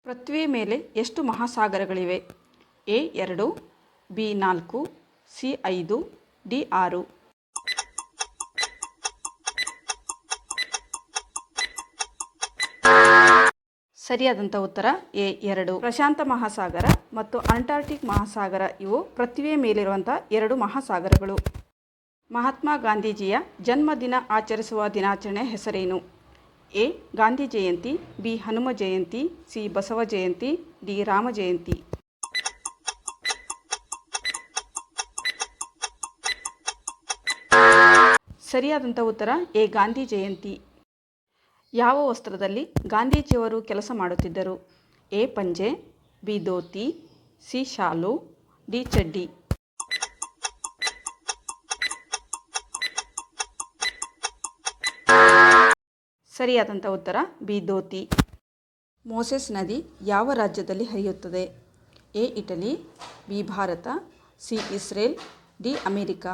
ಪೃಥ್ವಿಯ ಮೇಲೆ ಎಷ್ಟು ಮಹಾಸಾಗರಗಳಿವೆ? A 2, B 4, C 5, D 6. ಸರಿಯಾದಂಥ ಉತ್ತರ ಎ 2. ಪ್ರಶಾಂತ ಮಹಾಸಾಗರ ಮತ್ತು ಅಂಟಾರ್ಟಿಕ್ ಮಹಾಸಾಗರ ಇವು ಪೃಥ್ವಿಯ ಮೇಲಿರುವಂಥ 2 ಮಹಾಸಾಗರಗಳು. ಮಹಾತ್ಮ ಗಾಂಧೀಜಿಯ ಜನ್ಮದಿನ ಆಚರಿಸುವ ದಿನಾಚರಣೆ ಹೆಸರೇನು? ಎ ಗಾಂಧಿ ಜಯಂತಿ, ಬಿ ಹನುಮ ಜಯಂತಿ, ಸಿ ಬಸವ ಜಯಂತಿ, ಡಿ ರಾಮ ಜಯಂತಿ. ಸರಿಯಾದಂಥ ಉತ್ತರ ಎ ಗಾಂಧಿ ಜಯಂತಿ. ಯಾವ ವಸ್ತ್ರದಲ್ಲಿ ಗಾಂಧೀಜಿಯವರು ಕೆಲಸ ಮಾಡುತ್ತಿದ್ದರು? ಎ ಪಂಜೆ, ಬಿ ಧೋತಿ, ಸಿ ಶಾಲು, ಡಿ ಚಡ್ಡಿ. ಸರಿಯಾದಂಥ ಉತ್ತರ ಬಿ ಧೋತಿ. ಮೋಸೆಸ್ ನದಿ ಯಾವ ರಾಜ್ಯದಲ್ಲಿ ಹರಿಯುತ್ತದೆ? A Italy, B Bharat, C Israel, D America.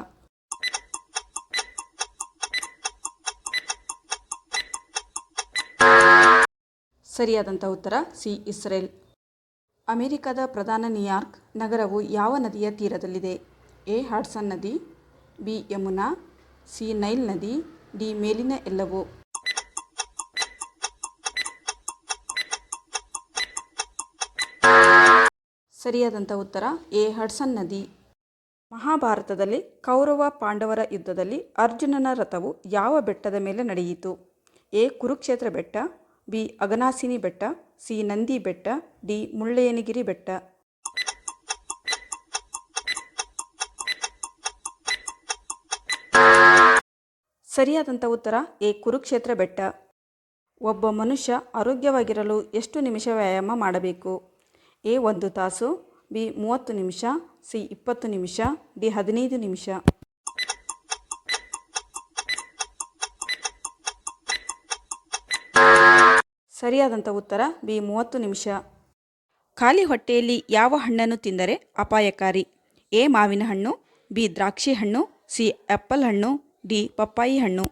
ಸರಿಯಾದಂಥ ಉತ್ತರ ಸಿ ಇಸ್ರೇಲ್. ಅಮೆರಿಕದ ಪ್ರಧಾನ ನ್ಯೂಯಾರ್ಕ್ ನಗರವು ಯಾವ ನದಿಯ ತೀರದಲ್ಲಿದೆ? ಎ ಹಡ್ಸನ್ ನದಿ, ಬಿ ಯಮುನಾ, ಸಿ ನೈಲ್ ನದಿ, ಡಿ ಮೇಲಿನ ಎಲ್ಲವೂ. ಸರಿಯಾದಂಥ ಉತ್ತರ ಎ ಹಡ್ಸನ್ ನದಿ. ಮಹಾಭಾರತದಲ್ಲಿ ಕೌರವ ಪಾಂಡವರ ಯುದ್ಧದಲ್ಲಿ ಅರ್ಜುನನ ರಥವು ಯಾವ ಬೆಟ್ಟದ ಮೇಲೆ ನಡೆಯಿತು? ಎ ಕುರುಕ್ಷೇತ್ರ ಬೆಟ್ಟ, ಬಿ ಅಗನಾಸಿನಿ ಬೆಟ್ಟ, ಸಿ ನಂದಿ ಬೆಟ್ಟ, ಡಿ ಮುಳ್ಳಯ್ಯನಗಿರಿ ಬೆಟ್ಟ. ಸರಿಯಾದಂಥ ಉತ್ತರ ಎ ಕುರುಕ್ಷೇತ್ರ ಬೆಟ್ಟ. ಒಬ್ಬ ಮನುಷ್ಯ ಆರೋಗ್ಯವಾಗಿರಲು ಎಷ್ಟು ನಿಮಿಷ ವ್ಯಾಯಾಮ ಮಾಡಬೇಕು? ಎ 1 ತಾಸು, ಬಿ 30 ನಿಮಿಷ, ಸಿ 20 ನಿಮಿಷ, ಡಿ 15 ನಿಮಿಷ. ಸರಿಯಾದಂಥ ಉತ್ತರ ಬಿ 30 ನಿಮಿಷ. ಖಾಲಿ ಹೊಟ್ಟೆಯಲ್ಲಿ ಯಾವ ಹಣ್ಣನ್ನು ತಿಂದರೆ ಅಪಾಯಕಾರಿ? ಎ ಮಾವಿನ ಹಣ್ಣು, ಬಿ ದ್ರಾಕ್ಷಿ ಹಣ್ಣು, ಸಿ ಆ್ಯಪಲ್ ಹಣ್ಣು, ಡಿ ಪಪ್ಪಾಯಿ ಹಣ್ಣು.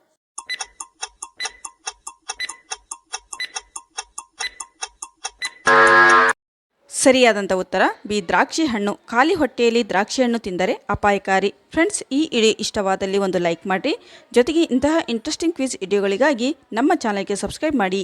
ಸರಿಯಾದಂಥ ಉತ್ತರ ಬಿ ದ್ರಾಕ್ಷಿ ಹಣ್ಣು. ಖಾಲಿ ಹೊಟ್ಟೆಯಲ್ಲಿ ದ್ರಾಕ್ಷಿ ಹಣ್ಣು ತಿಂದರೆ ಅಪಾಯಕಾರಿ. ಫ್ರೆಂಡ್ಸ್, ಈ ವಿಡಿಯೋ ಇಷ್ಟವಾದಲ್ಲಿ ಒಂದು ಲೈಕ್ ಮಾಡಿ, ಜೊತೆಗೆ ಇಂತಹ ಇಂಟ್ರೆಸ್ಟಿಂಗ್ ಕ್ವಿಜ್ ವಿಡಿಯೋಗಳಿಗಾಗಿ ನಮ್ಮ ಚಾನಲ್ಗೆ ಸಬ್ಸ್ಕ್ರೈಬ್ ಮಾಡಿ.